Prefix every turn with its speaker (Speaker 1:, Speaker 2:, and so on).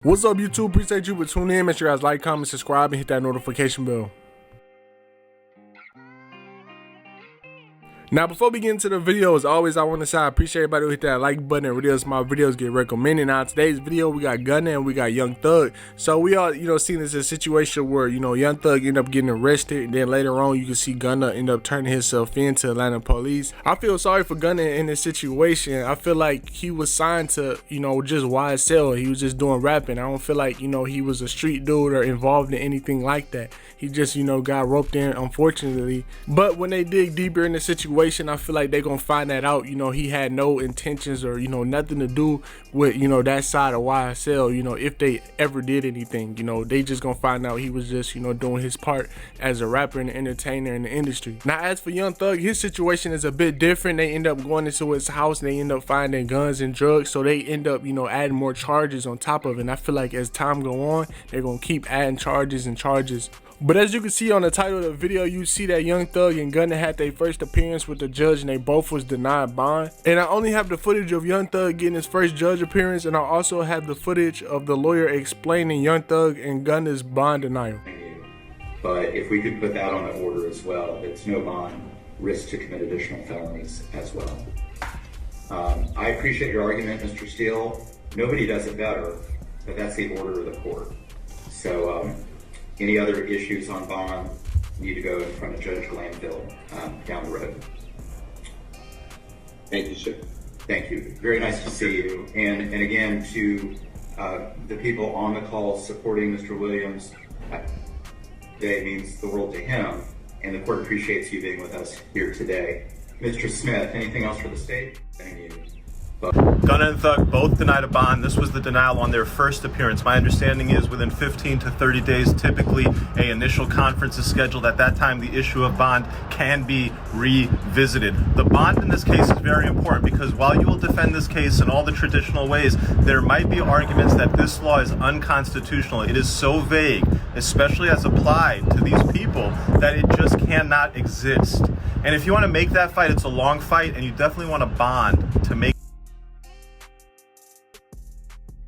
Speaker 1: What's up, YouTube? Appreciate you for tuning in. Make sure you guys like, comment, subscribe, and hit that notification bell. Now, before we get into the video, as always, I want to say I appreciate everybody who hit that like button and videos. My videos get recommended. Now, today's video, we got Gunna and we got Young Thug. So we all, seen this as a situation where, Young Thug end up getting arrested, and then later on, you can see Gunna end up turning himself in to Atlanta police. I feel sorry for Gunna in this situation. I feel like he was signed to, just YSL. He was just doing rapping. I don't feel like, he was a street dude or involved in anything like that. He just, got roped in, unfortunately. But when they dig deeper in the situation, I feel like they're gonna find that out. He had no intentions or nothing to do with that side of YSL. If they ever did anything, they just gonna find out he was just doing his part as a rapper and an entertainer in the industry. Now, as for Young Thug, his situation is a bit different. They end up going into his house and they end up finding guns and drugs, so they end up adding more charges on top of it. And I feel like as time go on, they're gonna keep adding charges and charges. But as you can see on the title of the video, you see that Young Thug and Gunna had their first appearance with the judge and they both was denied bond. And I only have the footage of Young Thug getting his first judge appearance, and I also have the footage of the lawyer explaining Young Thug and Gunna's bond denial.
Speaker 2: But if we could put that on the order as well, it's no bond, risk to commit additional felonies as well. I appreciate your argument, Mr. Steele. Nobody does it better, but that's the order of the court. So, any other issues on bond need to go in front of Judge Glanville down the road.
Speaker 3: Thank you, sir.
Speaker 2: Thank you. Very nice to see you. And again, to the people on the call supporting Mr. Williams, today means the world to him, and the court appreciates you being with us here today. Mr. Smith, anything else for the state? Thank you.
Speaker 4: Gunna and Thug both denied a bond. This was the denial on their first appearance. My understanding is within 15 to 30 days, typically an initial conference is scheduled. At that time, the issue of bond can be revisited. The bond in this case is very important because while you will defend this case in all the traditional ways, there might be arguments that this law is unconstitutional. It is so vague, especially as applied to these people, that it just cannot exist. And if you want to make that fight, it's a long fight, and you definitely want a bond to make